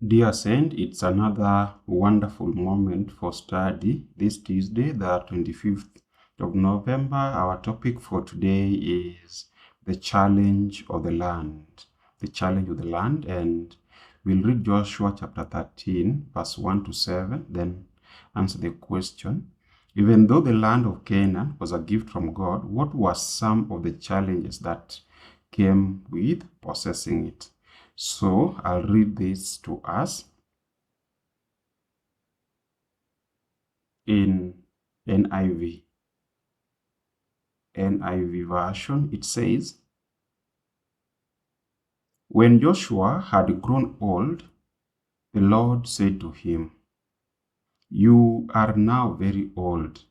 Dear Saint, it's another wonderful moment for study. This Tuesday, the 25th of November, our topic for today is the challenge of the land. The challenge of the land, and we'll read Joshua chapter 13, verse 1 to 7, then answer the question. Even though the land of Canaan was a gift from God, what were some of the challenges that came with possessing it? So I'll read this to us in NIV version. It says, when Joshua had grown old, the Lord said to him, "You are now very old,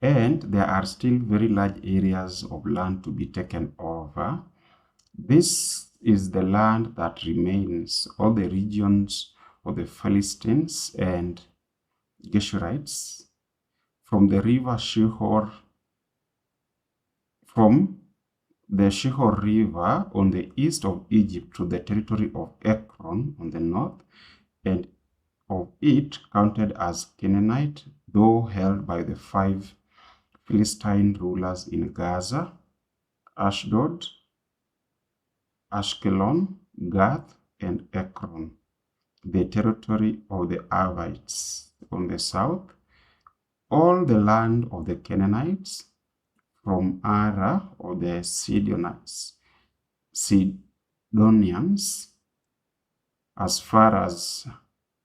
and there are still very large areas of land to be taken over. This is the land that remains, all the regions of the Philistines and Geshurites, from the river Shihor, from the Shihor River on the east of Egypt to the territory of Ekron on the north, and of it counted as Canaanite, though held by the 5 Philistine rulers in Gaza, Ashdod, Ashkelon, Gath, and Ekron, the territory of the Arvites on the south, all the land of the Canaanites, from Ara of the Sidonians, as far as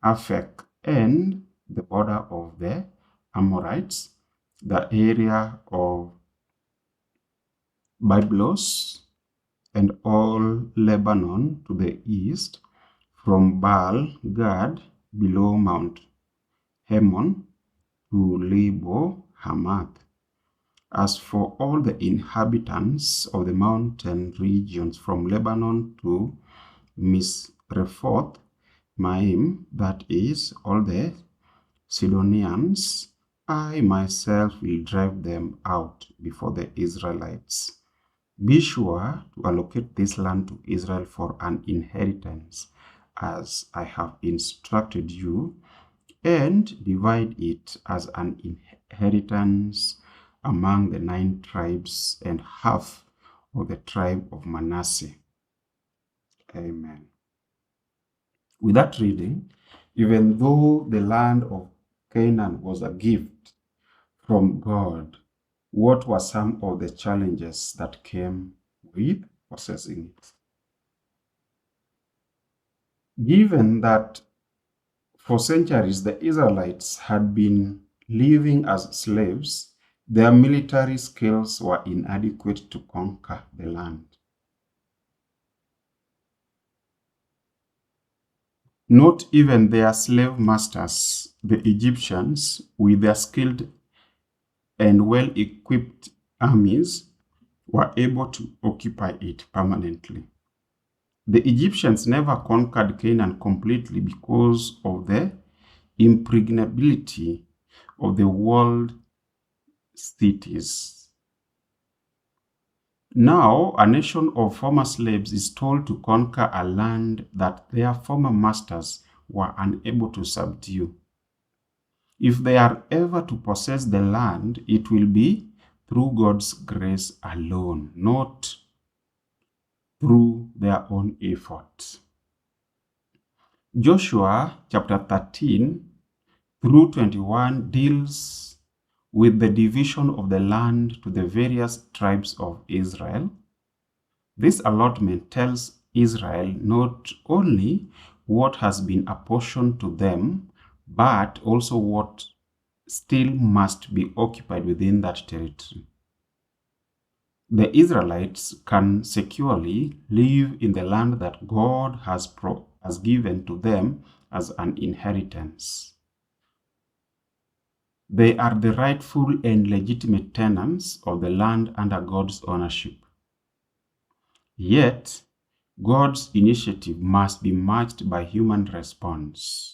Aphek, and the border of the Amorites, the area of Byblos, and all Lebanon to the east, from Baal Gad below Mount Hermon to Lebo Hamath. As for all the inhabitants of the mountain regions from Lebanon to Misrephoth Maim, that is, all the Sidonians, I myself will drive them out before the Israelites. Be sure to allocate this land to Israel for an inheritance, as I have instructed you, and divide it as an inheritance among the 9 tribes and half of the tribe of Manasseh." Amen. With that reading, even though the land of Canaan was a gift from God, what were some of the challenges that came with possessing it? Given that for centuries the Israelites had been living as slaves, their military skills were inadequate to conquer the land. Not even their slave masters, the Egyptians, with their skilled and well-equipped armies, were able to occupy it permanently. The Egyptians never conquered Canaan completely because of the impregnability of the walled cities. Now, a nation of former slaves is told to conquer a land that their former masters were unable to subdue. If they are ever to possess the land, it will be through God's grace alone, not through their own effort. Joshua chapter 13 through 21 deals with the division of the land to the various tribes of Israel. This allotment tells Israel not only what has been apportioned to them, but also what still must be occupied within that territory. The Israelites can securely live in the land that God has given to them as an inheritance. They are the rightful and legitimate tenants of the land under God's ownership. Yet, God's initiative must be matched by human response.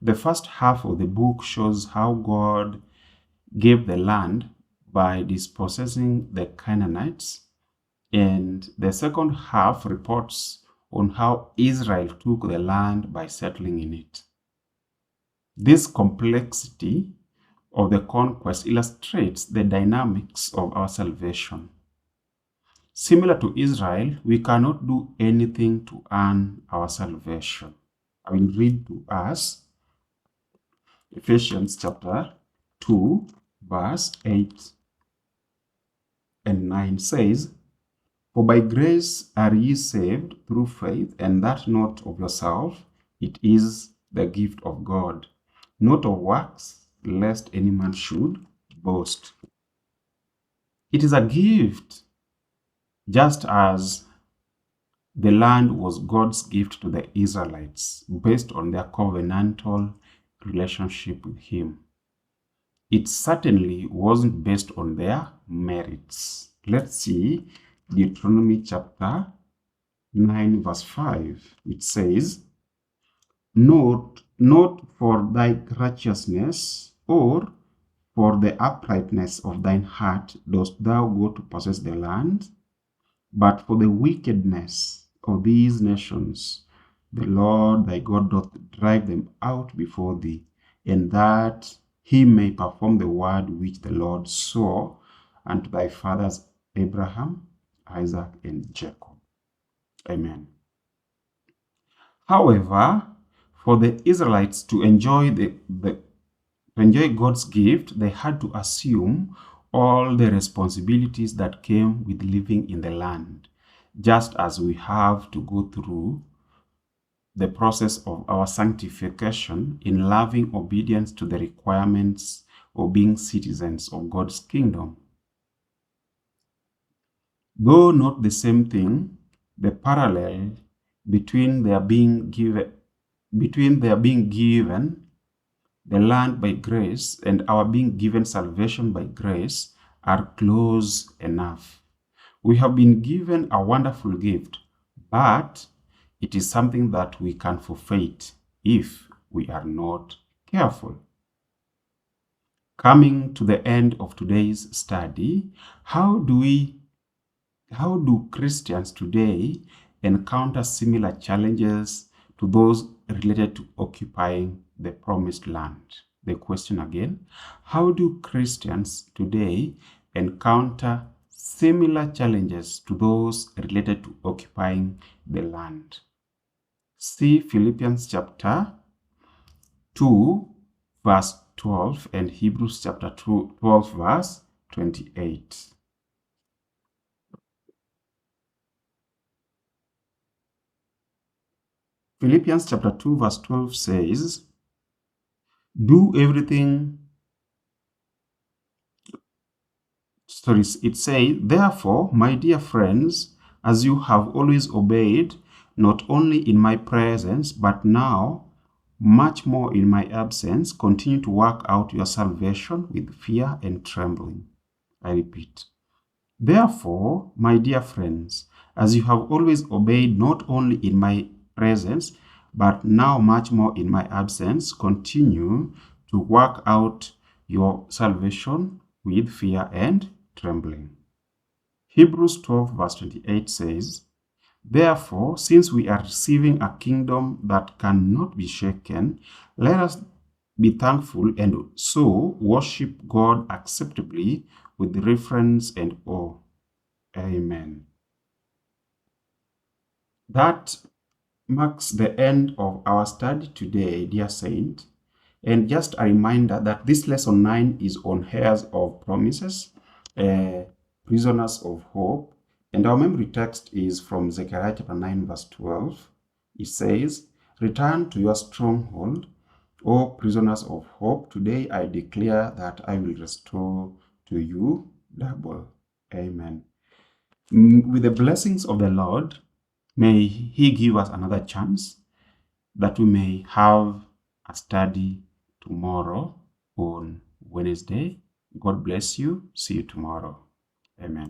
The first half of the book shows how God gave the land by dispossessing the Canaanites, and the second half reports on how Israel took the land by settling in it. This complexity of the conquest illustrates the dynamics of our salvation. Similar to Israel, we cannot do anything to earn our salvation. I will read to us Ephesians chapter 2, verse 8 and 9 says, "For by grace are ye saved through faith, and that not of yourself, it is the gift of God, not of works, lest any man should boast." It is a gift, just as the land was God's gift to the Israelites based on their covenantal relationship with Him. It certainly wasn't based on their merits. Let's see Deuteronomy chapter 9, verse 5. It says, not for thy righteousness or for the uprightness of thine heart dost thou go to possess the land, but for the wickedness of these nations the Lord thy God doth drive them out before thee, and that He may perform the word which the Lord swore unto thy fathers Abraham, Isaac, and Jacob. Amen. However, for the Israelites to enjoy God's gift, they had to assume all the responsibilities that came with living in the land, just as we have to go through the process of our sanctification in loving obedience to the requirements of being citizens of God's kingdom. Though not the same thing, the parallel between their being given the land by grace and our being given salvation by grace are close enough. We have been given a wonderful gift, but it is something that we can forfeit if we are not careful. Coming to the end of today's study, how do Christians today encounter similar challenges to those related to occupying the promised land? The question again, how do Christians today encounter similar challenges to those related to occupying the land? See Philippians chapter 2, verse 12 and Hebrews chapter 12, verse 28. Philippians chapter 2, verse 12 says, it says, "Therefore, my dear friends, as you have always obeyed, not only in my presence, but now much more in my absence, continue to work out your salvation with fear and trembling." I repeat. Therefore, my dear friends, as you have always obeyed, not only in my presence, but now much more in my absence, continue to work out your salvation with fear and trembling. Hebrews 12, verse 28 says, "Therefore, since we are receiving a kingdom that cannot be shaken, let us be thankful and so worship God acceptably with reverence and awe." Amen. That marks the end of our study today, dear saint. And just a reminder that this lesson 9 is on heirs of promises, prisoners of hope. And our memory text is from Zechariah chapter 9, verse 12. It says, "Return to your stronghold, O prisoners of hope. Today I declare that I will restore to you double." Amen. With the blessings of the Lord, may He give us another chance that we may have a study tomorrow on Wednesday. God bless you. See you tomorrow. Amen.